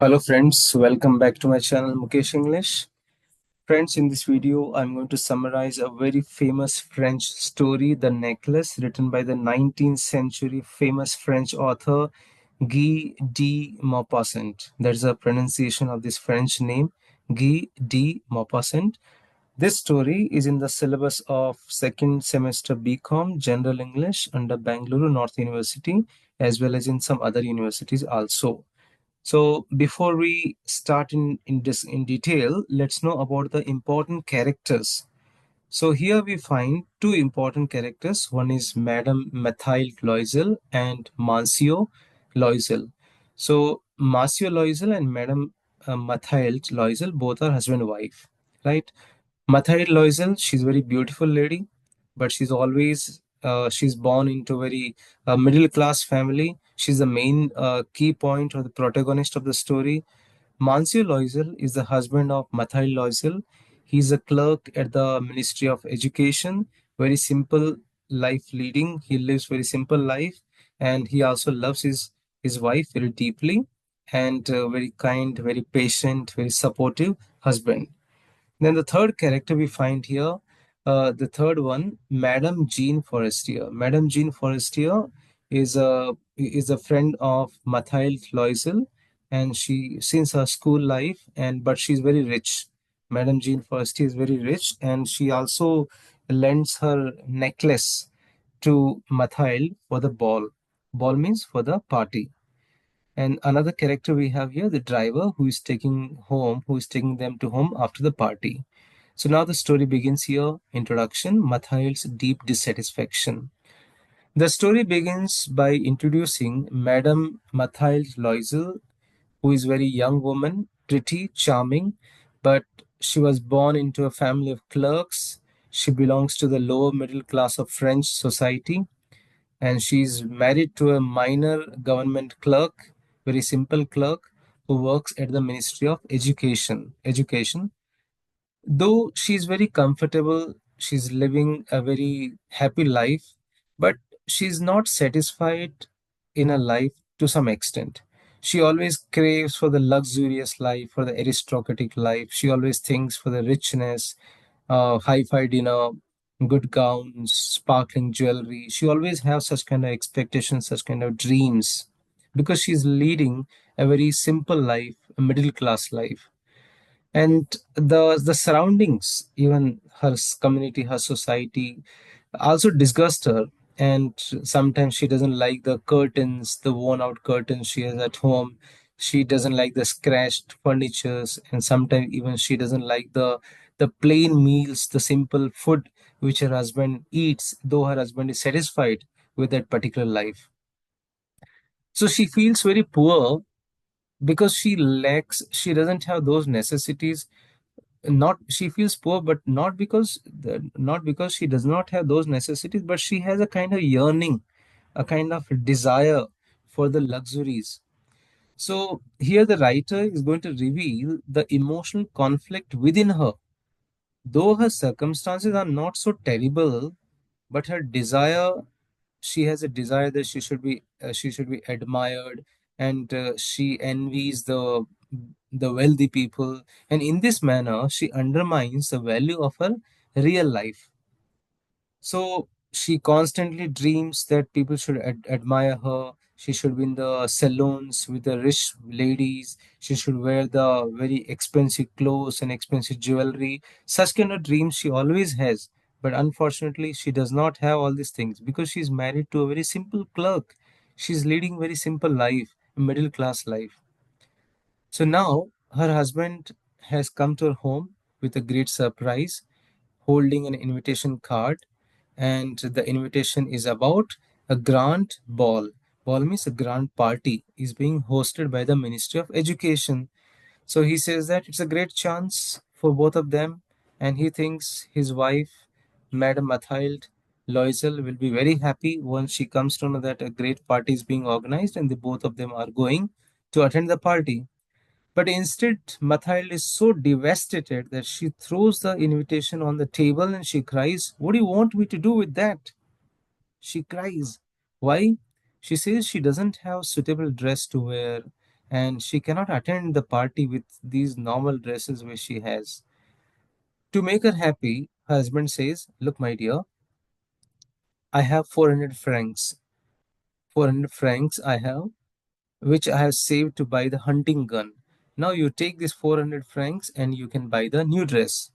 Hello friends, welcome back to my channel Mukesh English. Friends, in this video I'm going to summarize a very famous French story, The Necklace, written by the 19th century famous French author Guy de Maupassant. That's the pronunciation of this French name, Guy de Maupassant. This story is in the syllabus of second semester BCom General English under Bangalore North University, as well as in some other universities also. So before we start in detail, let's know about the important characters. So here we find two important characters. One is Madame Mathilde Loisel and Monsieur Loisel. So Monsieur Loisel and Madame Mathilde Loisel both are husband and wife, right? Mathilde Loisel, she's a very beautiful lady, but she's born into a very middle class family. She's the main key point or the protagonist of the story. Monsieur Loisel is the husband of Mathilde Loisel. He's a clerk at the Ministry of Education. Very simple life leading. He lives very simple life, and he also loves his wife very deeply, and very kind, very patient, very supportive husband. Then the third character we find here, the third one, Madame Jean Forestier. Madame Jean Forestier is a friend of Mathilde Loisel, and she since her school life, and but she's very rich. Madame Jean Forestier is very rich, and she also lends her necklace to Mathilde for the ball. Ball means for the party. And another character we have here, the driver who is taking them to home after the party. So now the story begins here. Introduction, Mathilde's deep dissatisfaction. The story begins by introducing Madame Mathilde Loisel, who is a very young woman, pretty, charming, but she was born into a family of clerks. She belongs to the lower middle class of French society, and she's married to a minor government clerk, very simple clerk, who works at the Ministry of Education. Though she's very comfortable, she's living a very happy life, but she's not satisfied in her life to some extent. She always craves for the luxurious life, for the aristocratic life. She always thinks for the richness, hi-fi dinner, good gowns, sparkling jewelry. She always has such kind of expectations, such kind of dreams, because she's leading a very simple life, a middle class life. And the surroundings, even her community, her society, also disgust her. And sometimes she doesn't like the curtains, the worn out curtains she has at home. She doesn't like the scratched furnitures, and sometimes even she doesn't like the plain meals, the simple food which her husband eats, though her husband is satisfied with that particular life. So she feels very poor because she doesn't have those necessities. Not she feels poor, but not because she does not have those necessities, but she has a kind of yearning, a kind of desire for the luxuries. So here the writer is going to reveal the emotional conflict within her. Though her circumstances are not so terrible, but her desire, she has a desire that she should be admired, and she envies the wealthy people, and in this manner she undermines the value of her real life. So she constantly dreams that people should admire her. She should be in the salons with the rich ladies. She should wear the very expensive clothes and expensive jewelry. Such kind of dreams she always has. But unfortunately, she does not have all these things because she's married to a very simple clerk. She's leading very simple life, a middle class life. So now her husband has come to her home with a great surprise, holding an invitation card, and the invitation is about a grand ball. Ball means a grand party is being hosted by the Ministry of Education. So he says that it's a great chance for both of them, and he thinks his wife, Madame Mathilde Loisel, will be very happy once she comes to know that a great party is being organized and the both of them are going to attend the party. But instead, Mathilde is so devastated that she throws the invitation on the table and she cries, "What do you want me to do with that?" She cries. Why? She says she doesn't have suitable dress to wear, and she cannot attend the party with these normal dresses which she has. To make her happy, her husband says, "Look, my dear, I have 400 francs. 400 francs I have, which I have saved to buy the hunting gun. Now you take this 400 francs and you can buy the new dress."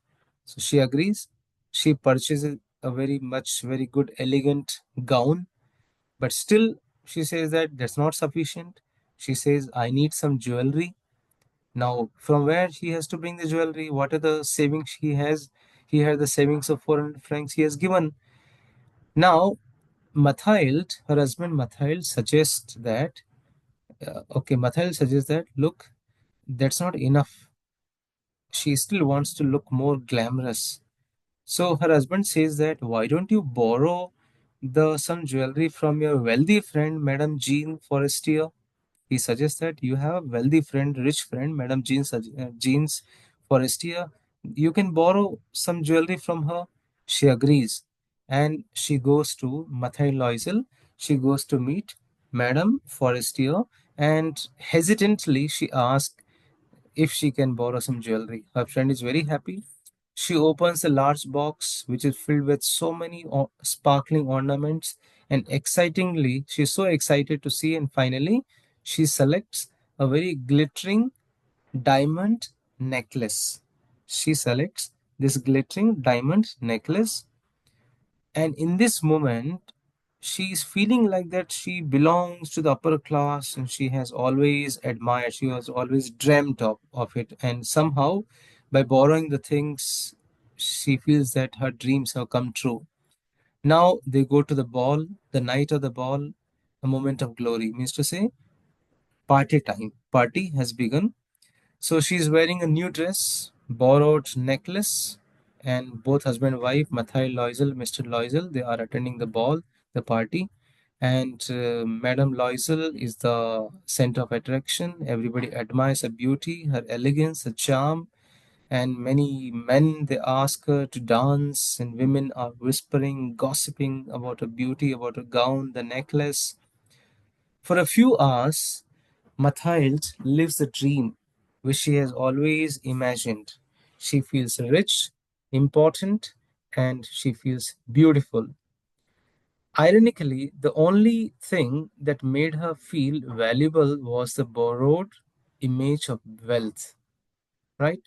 So she agrees. She purchases a very good, elegant gown, but still she says that that's not sufficient. She says, "I need some jewelry." Now, from where he has to bring the jewelry? What are the savings he has? He had the savings of 400 francs he has given. Now, Mathild, her husband Mathild, suggests that, Mathild suggests that, look, that's not enough. She still wants to look more glamorous. So her husband says that, why don't you borrow the some jewelry from your wealthy friend, Madame Jean Forestier? He suggests that you have a wealthy friend, rich friend, Madame Jeans Forestier. You can borrow some jewelry from her. She agrees. And she goes to Mathai Loisel. She goes to meet Madame Forestier, and hesitantly she asks if she can borrow some jewelry. Her friend is very happy. She opens a large box which is filled with so many sparkling ornaments, and excitingly, she's so excited to see, and finally, she selects a very glittering diamond necklace. She selects this glittering diamond necklace, and in this moment, she's feeling like that she belongs to the upper class, and she has always admired, she has always dreamt of it. And somehow, by borrowing the things, she feels that her dreams have come true. Now they go to the ball, the night of the ball, a moment of glory, means to say, party time. Party has begun. So she's wearing a new dress, borrowed necklace, and both husband and wife, Mathai Loisel, Mr. Loisel, they are attending the ball, the party. And Madame Loisel is the center of attraction. Everybody admires her beauty, her elegance, her charm. And many men, they ask her to dance, and women are whispering, gossiping about her beauty, about her gown, the necklace. For a few hours, Mathilde lives the dream which she has always imagined. She feels rich, important, and she feels beautiful. Ironically, the only thing that made her feel valuable was the borrowed image of wealth, right?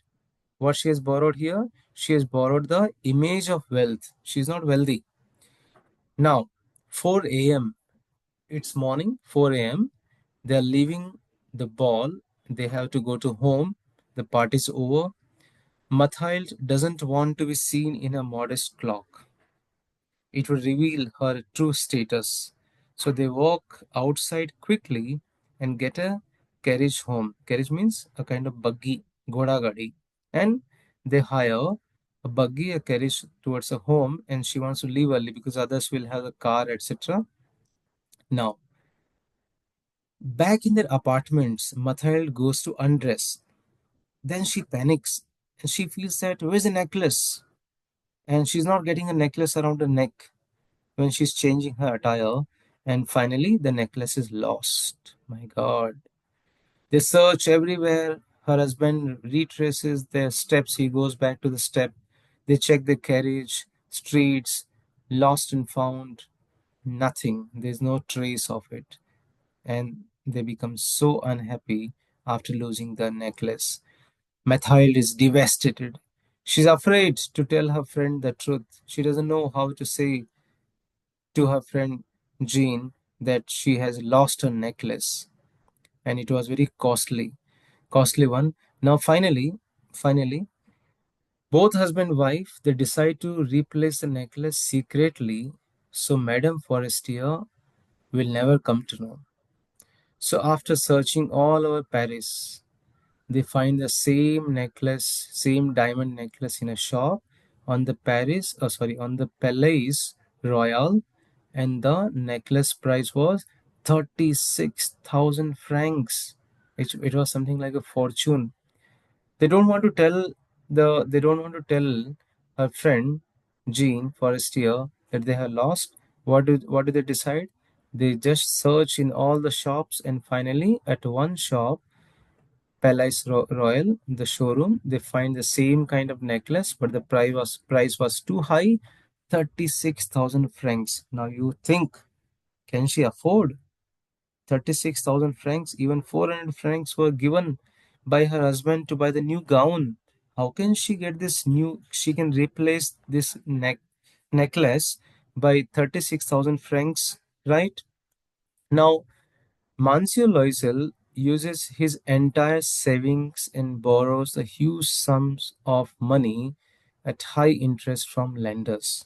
What she has borrowed here? She has borrowed the image of wealth. She's not wealthy. Now, 4 a.m. It's morning, 4 a.m. They're leaving the ball. They have to go to home. The party's over. Mathilde doesn't want to be seen in a modest cloak. It would reveal her true status. So they walk outside quickly and get a carriage home. Carriage means a kind of buggy, ghoda gadi. And they hire a buggy, a carriage towards a home, and she wants to leave early because others will have a car, etc. Now, back in their apartments, Mathilde goes to undress. Then she panics and she feels that where's the necklace? And she's not getting a necklace around her neck when she's changing her attire. And finally, the necklace is lost. My God. They search everywhere. Her husband retraces their steps. He goes back to the step. They check the carriage, streets, lost and found. Nothing. There's no trace of it. And they become so unhappy after losing the necklace. Mathilde is devastated. She's afraid to tell her friend the truth. She doesn't know how to say to her friend Jean that she has lost her necklace, and it was very costly one. Now finally, both husband and wife, they decide to replace the necklace secretly, so Madame Forestier will never come to know. So after searching all over Paris, they find the same necklace, same diamond necklace in a shop on the on the Palais Royal, and the necklace price was 36,000 francs. It was something like a fortune. They don't want to tell they don't want to tell her friend Jean Forestier that they have lost. What do they decide? They just search in all the shops, and finally at one shop Royal, the showroom. They find the same kind of necklace, but the price was too high, 36,000 francs. Now you think, can she afford 36,000 francs? Even 400 francs were given by her husband to buy the new gown. How can she get this new? She can replace this necklace by 36,000 francs, right? Now, Monsieur Loisel uses his entire savings and borrows the huge sums of money at high interest from lenders.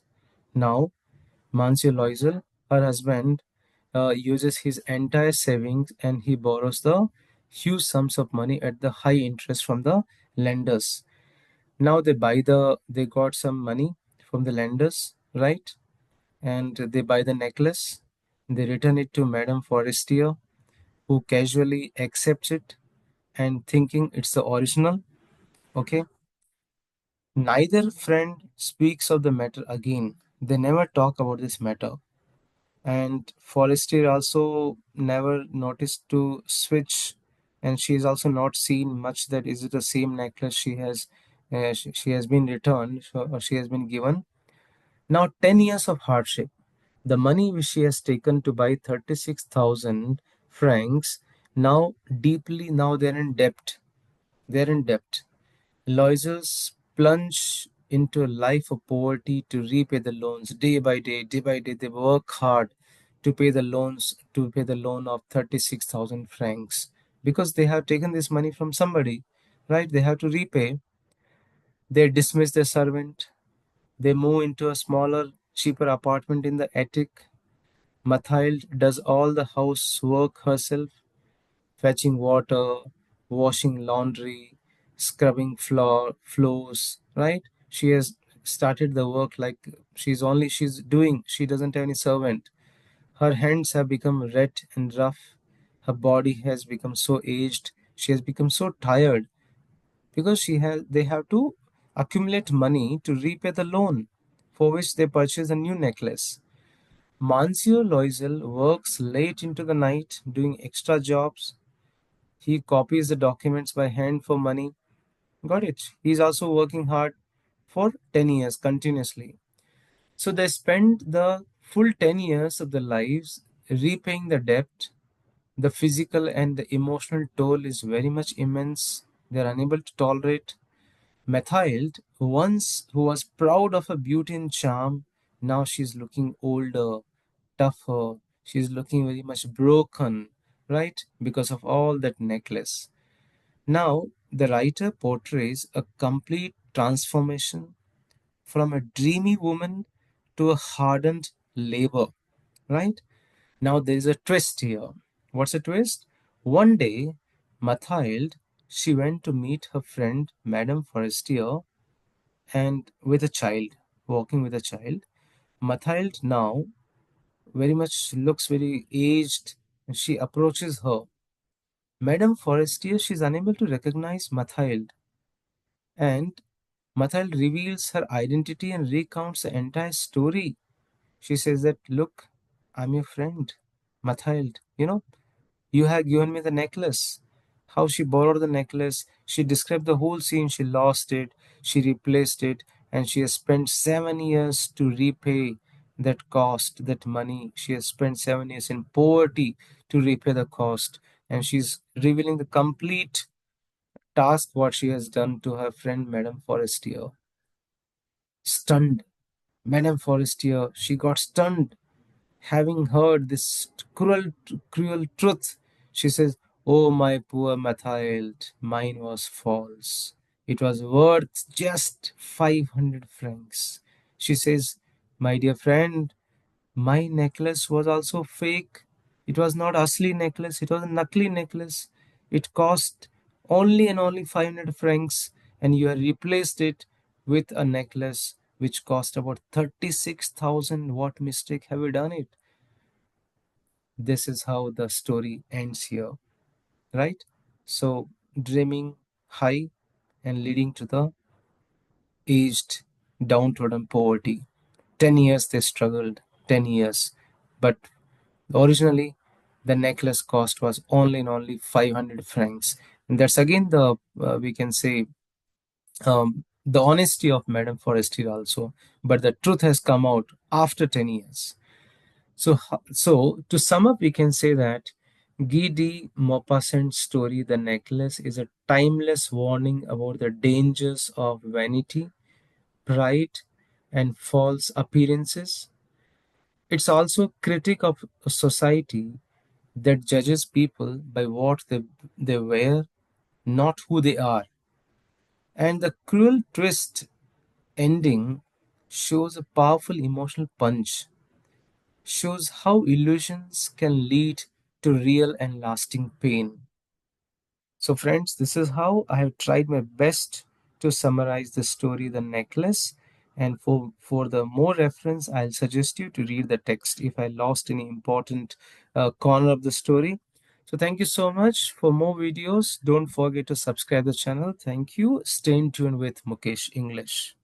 Now, Monsieur Loisel, her husband, uses his entire savings and he borrows the huge sums of money at the high interest from the lenders. Now they got some money from the lenders, right? And they buy the necklace. They return it to Madame Forestier, who casually accepts it and thinking it's the original. Okay. Neither friend speaks of the matter again. They never talk about this matter. And Forestier also never noticed to switch, and she's also not seen much that is it the same necklace she has been returned or she has been given. Now 10 years of hardship. The money which she has taken to buy 36,000 francs, now they're in debt. They're in debt. Loisels plunge into a life of poverty to repay the loans day by day, day by day. They work hard to pay the loan of 36,000 francs because they have taken this money from somebody, right? They have to repay. They dismiss their servant. They move into a smaller, cheaper apartment in the attic. Mathilde does all the housework herself, fetching water, washing laundry, scrubbing floors, right? She has started the work like she doesn't have any servant. Her hands have become red and rough. Her body has become so aged. She has become so tired because they have to accumulate money to repay the loan for which they purchase a new necklace. Monsieur Loisel works late into the night doing extra jobs. He copies the documents by hand for money. Got it. He's also working hard for 10 years continuously. So they spend the full 10 years of their lives repaying the debt. The physical and the emotional toll is very much immense. They're unable to tolerate. Mathilde, who was proud of her beauty and charm, now she's looking older, tougher. She's looking very much broken, right? Because of all that necklace. Now, the writer portrays a complete transformation from a dreamy woman to a hardened labor, right? Now, there is a twist here. What's a twist? One day, Mathilde, she went to meet her friend, Madame Forestier, and with a child, walking with a child. Mathilde now very much looks very aged, and she approaches her. Madame Forestier, she is unable to recognize Mathilde, and Mathilde reveals her identity and recounts the entire story. She says that, look, I'm your friend, Mathilde. You have given me the necklace. How she borrowed the necklace. She described the whole scene. She lost it, she replaced it, and she has spent 7 years to repay that cost, that money. She has spent 7 years in poverty to repay the cost. And she's revealing the complete task what she has done to her friend Madame Forestier. Stunned. Madame Forestier, she got stunned having heard this cruel truth. She says, "Oh, my poor Mathilde, mine was false. It was worth just 500 francs." She says, "My dear friend, my necklace was also fake. It was not asli necklace, it was a nakli necklace. It cost only and only 500 francs, and you have replaced it with a necklace which cost about 36,000. What mistake have you done it?" This is how the story ends here, right? So, dreaming high and leading to the aged, downtrodden poverty. 10 years they struggled, 10 years. But originally, the necklace cost was only and only 500 francs. And that's again the we can say the honesty of Madame Forestier also. But the truth has come out after 10 years. So to sum up, we can say that Guy de Maupassant's story, The Necklace, is a timeless warning about the dangers of vanity, pride, and false appearances. It's also a critic of a society that judges people by what they wear, not who they are. And the cruel twist ending shows a powerful emotional punch, shows how illusions can lead to real and lasting pain. So, friends, this is how I have tried my best to summarize the story, The Necklace. And for the more reference, I'll suggest you to read the text if I lost any important corner of the story. So, thank you so much. For more videos, don't forget to subscribe the channel. Thank you. Stay in tune with Mukesh English.